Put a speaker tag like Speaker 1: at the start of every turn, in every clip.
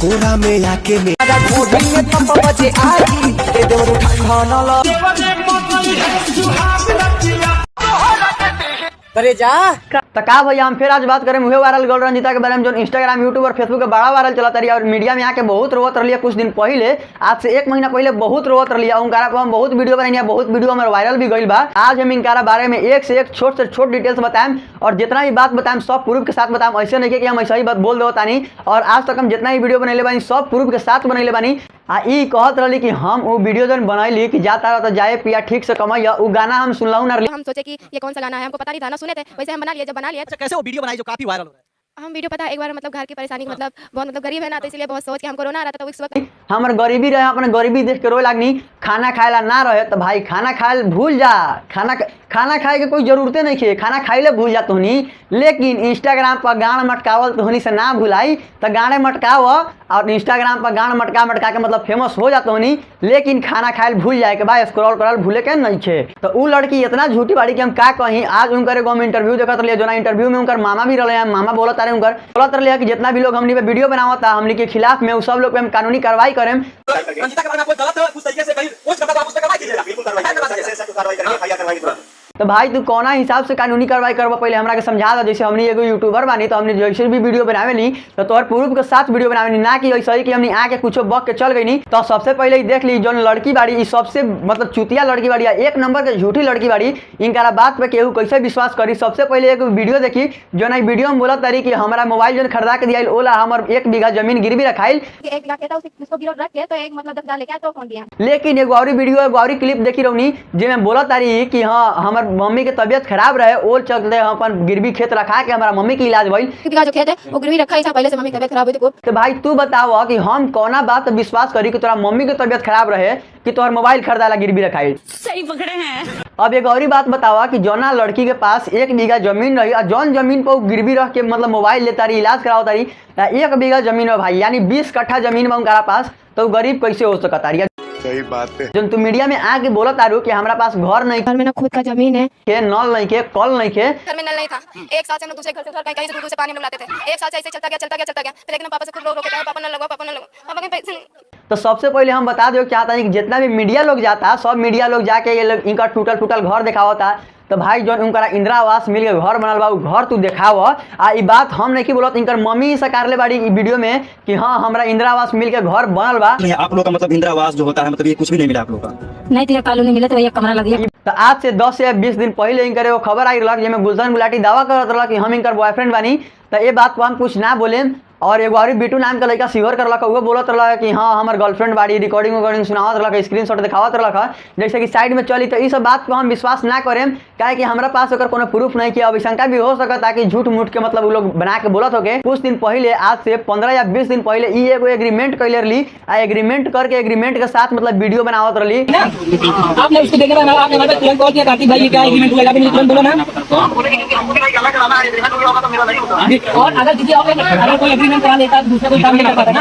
Speaker 1: कोरा में आके में
Speaker 2: अरे जा
Speaker 3: तो का भैया हम फिर आज बात करें मुहे वायरल गर्ल रंजीता के बारे में जो इंस्टाग्राम यूट्यूब और फेसबुक पे बड़ा वायरल चलता रही और मीडिया में आके बहुत रोवत रही कुछ दिन पहले। आज से 1 महीना पहले बहुत रोवत रही उनका हम बहुत वीडियो बनाई, बहुत वीडियो में वायरल भी गई बा। आज हम इनका बारे में एक से एक छोट से छोट डिटेल्स बताएं और जितना भी बात बताएं सब प्रूफ के साथ बताएं। ऐसे नहीं कि हम ऐसा ही बात बोल दो तानी। और आज तक हम जितना भी वीडियो बनैले बानी सब प्रूफ के साथ बनैले बानी। ई कहत रही कि हम वो वीडियो जो बनैली कि जाता रहा जाए पिया ठीक से कमाइया, वो गाना हम सुनलाऊ ना।
Speaker 4: हम सोचे कि ये कौन सा गाना है, हमको पता नहीं था ना, सुने थे वैसे हम बना लिए। जब बना लिए
Speaker 2: कैसे वो वीडियो बनाई जो काफी वायरल हो रहा है?
Speaker 4: हम वीडियो पता एक बार मतलब घर की परेशानी मतलब बहुत गरीब है ना, तो इसलिए बहुत सोच के हमको रोना आ रहा था। तो इस वक्त
Speaker 3: हमारे गरीबी रहे, अपने गरीबी देख के रोए लगनी। खाना खाए ला ना रहे तो भाई खाना खाए भूल जा, खाना खाए के कोई जरूरते नहीं खे, खाना खाई ले भूल जा तुहनी। लेकिन इंस्टाग्राम पर गान मटकावल तुहनी से ना भुलाई तो गाने मटकाव और इंस्टाग्राम पर गान मटका के मतलब फेमस हो जाता तुहनी। लेकिन खाना खाए भूल जाए के भाई स्क्रॉल करल भूले के नहीं खे। तो वो लड़की इतना झूठी बाड़ी कि हम का कहीं। आज उनकर एगो हम इंटरव्यू देखत रहिए, जो ना इंटरव्यू में उनकर मामा भी रहे हैं। मामा बोलत रहे उनकर बोलत रहे कि जितना भी लोग हमनी पे वीडियो बनावता हमनी के खिलाफ में, वो सब लोग पे हम कानूनी कार्रवाई करें।
Speaker 2: रंजीता के बारे में कोई गलत है उस तरीके से कहीं कुछ करता तो आप उस पे कार्रवाई कीजिएगा। बिल्कुल कार्रवाई करेंगे।
Speaker 3: तो भाई तू कौना हिसाब से कानूनी कार्रवाई करवा पहले हमरा के समझा दो। जैसे हमनी एगो यूट्यूबर बानी तो हमने जैसे भी वीडियो बनावेली तो तोहर प्रूफ के साथ वीडियो बनावेली, ना कि ऐसा ही कि हमनी आके कुछो बक के चल गई नहीं। तो सबसे पहले ही देख ली जो लड़की बाड़ी ई सबसे मतलब चुतिया लड़की बाड़ी, एक नंबर के झूठी लड़की बाड़ी। इनका बात पे केहू कैसे विश्वास करी। सबसे पहले एक वीडियो देखी जो ना वीडियो में बोलत तारी कि हमारा मोबाइल जो खरीदा के दिया ओला हमर 1 बीघा जमीन गिरवी रखाइल
Speaker 4: 1 लाख था, उसको गिरव रख के तो एक मतलब 10 लेके आए तो फोन दिया।
Speaker 3: लेकिन एगो और वीडियो एगो और क्लिप देखी रहनी जिसमें बोलत तारी कि हाँ हमार मम्मी के तबियत खराब रहे और चलते हम अपन गिरवी खेत रखा के हमारा मम्मी की इलाज भइल।
Speaker 4: जो खेत है वो गिरवी रखा ही था पहले से, मम्मी की तबियत खराब हुई थी।
Speaker 3: तो भाई तू बताओ कि हम कौना बात पे विश्वास करी कि तोरा मम्मी की तबियत खराब रहे कि तोहर मोबाइल खरीदाला गिरवी रखाई।
Speaker 5: सही पकड़े हैं।
Speaker 3: अब एक और बात बतावा कि जौना लड़की के पास 1 बीघा जमीन रही और जौन जमीन पर गिरवी रख के मतलब मोबाइल लेता रही इलाज कराओ तारी 1 बीघा जमीन है भाई, यानी 20 कट्ठा जमीन में उनका पास, तो गरीब कैसे हो सकता है?
Speaker 1: सही बात है।
Speaker 3: जब तू मीडिया में आके बोला तारू कि हमारा पास घर नहीं,
Speaker 4: घर में ना खुद का जमीन है,
Speaker 3: नल नहीं के, कल नहीं के।
Speaker 4: घर में नल नहीं था। 1 साल से हम लोग दूसरे घर से कहीं से दूर से पानी लाते थे। 1 साल से ऐसे चलता गया। फिर लेकिन पापा से खुद रोक के पापा न लगवा पापा के पैसे।
Speaker 3: तो सबसे पहले हम बता दो चाहता है कि जितना भी मीडिया लोग जाता सब मीडिया लोग जाके ये लोग इनका टूटल घर दिखावता। तो भाई जो उनका इंदिरा आवास मिल के घर बनल बा घर तू देखाव। ई बात हम नहीं बोलत, इनकर मम्मी से कारले बाड़ी वीडियो में कि हाँ हमारा इंदिरा आवास मिल के घर बनल बा।
Speaker 2: आप लोग का मतलब इंदिरा आवास जो होता है मतलब ये कुछ भी नहीं मिला आप लोग का?
Speaker 5: नहीं तेरा कॉलोनी मिला तो एक कमरा लग गया।
Speaker 3: तो आज से 10 या 20 दिन पहले इनकर वो खबर आई रहा जिसमें गुलशन गुलाटी दावा करत रहा कि हम इनकर बॉयफ्रेंड बानी। तो ये बात को हम कुछ ना बोले। और एगो और बिटू नाम का लड़का सिवर कर रहा वो बोलत रहा कि हाँ हमार गर्लफ्रेंड बाड़ी, रिकॉर्डिंग सुनावत रहा, स्क्रीनशॉट दिखावत रहा जैसे कि साइड में चली। तो इस बात को हम विश्वास ना करें काहे कि हमारा पास अगर कोनो प्रूफ नहीं किया। अब शंका भी हो सकता है कि झूठ मूठ के मतलब वो लोग बना के बोलत हो गए। कुछ दिन पहले आज से 15 या 20 दिन पहले ई एगो एग्रीमेंट कैले रही। एग्रीमेंट करके एग्रीमेंट के साथ मतलब वीडियो बनावत रही।
Speaker 5: आपने उसको देखा था, आपने हमारे तुरंत कॉल किया कार्तिक भाई क्या एग्रीमेंट हुआ, आपने तुरंत बोला ना। और अगर किसी अगर कोई एग्रीमेंट करा लेता दूसरा कोई काम नहीं कर पाता ना।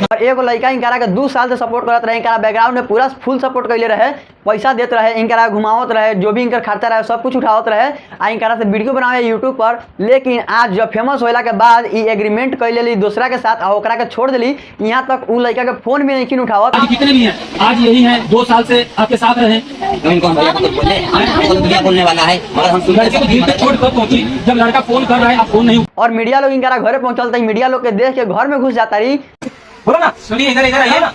Speaker 3: और एगो लड़का इनकरा के 2 साल से सपोर्ट करत रहे, इनकरा बैकग्राउंड में पूरा फुल सपोर्ट कैले रहे, पैसा देते रहे, इनकरा घुमावत रहे, जो भी इनकर खर्चा रहे सब कुछ उठावत रहे आ इनकरा से वीडियो बनावे यूट्यूब पर। लेकिन आज जब फेमस होला के बाद ई एग्रीमेंट कैले ली दूसरा के साथ और ओकरा के छोड़ दिली। यहाँ तक उ लड़का के फोन भी नहीं उठावत।
Speaker 5: कितने भी हैं आज यही हैं 2 साल से आपके साथ रहे। बोलने वाला है मगर हम छोड़ कर पहुंची जब लड़का फोन कर रहा है आप फोन नहीं।
Speaker 3: और मीडिया लोग इनकरा घरे पहुंचल तो मीडिया लोग के देख के घर में घुस जाता रही।
Speaker 5: बोलो ना, सुनिए इधर इधर आइए ना,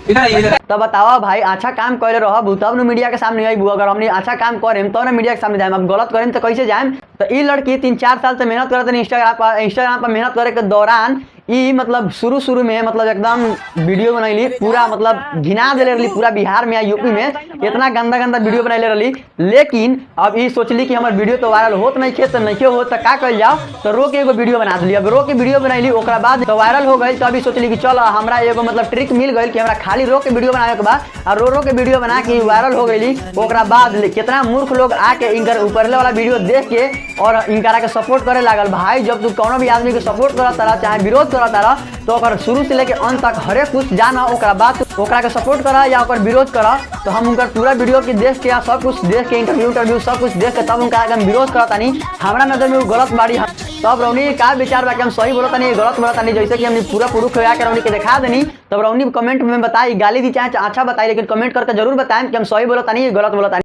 Speaker 5: इधर आइए।
Speaker 3: तो बताओ भाई अच्छा काम कैले रहो तब न मीडिया के सामने आई। अगर हमने अच्छा काम करें तो ना मीडिया के सामने जाए, अब गलत करें तो कैसे जाए? तो ये लड़की 3-4 साल से मेहनत करते इंस्टाग्राम पर मेहनत करे के दौरान ई मतलब शुरू में मतलब एकदम वीडियो बनैली पूरा मतलब घिना दिले रही पूरा बिहार में या यूपी में इतना गंदा वीडियो बनैले रही। लेकिन अब ई सोचली कि हमार वीडियो तो वायरल होत नहीं खे तो नहीं हो तो का कल जाओ तो रो के एगो वीडियो बना दिली। अब रो के वीडियो बनैली ओकरा बाद तो वायरल हो गई। तो अभी सोचली कि चलो हमरा एगो मतलब ट्रिक मिल गई कि हमरा खाली रो के वीडियो बनावे के बाद और रो के वीडियो बना के वायरल हो गई। ओकरा बाद कितना मूर्ख लोग आके इनकर ऊपरले वाला वीडियो देख के और इनकरा के सपोर्ट करे लागल। भाई जब तू कोनो भी आदमी के सपोर्ट करत रहा चाहे विरोध करत रहा तो ओकर शुरू से लेके अंत तक हरेक कुछ जाना, ओकरा बाद ओकरा के सपोर्ट करा या ओकर विरोध करा। तो हम उनकर पूरा वीडियो के देख के या सब कुछ देख के इंटरव्यू सब कुछ देख के तब उनका आगे हम विरोध करतानी। हमारा नजर में वो गलत बाड़ी। तब रौनी का विचार बा कि हम सही बोलतानी गलत बोलतानी, जैसे कि हमने पूरा प्रूफ लगा के रौनी के दिखा देनी। तब रौनी कमेंट में बताई, गाली दी चाहे अच्छा बताई, लेकिन कमेंट करके जरूर बताएं कि हम सही बोलतानी गलत बोलतानी।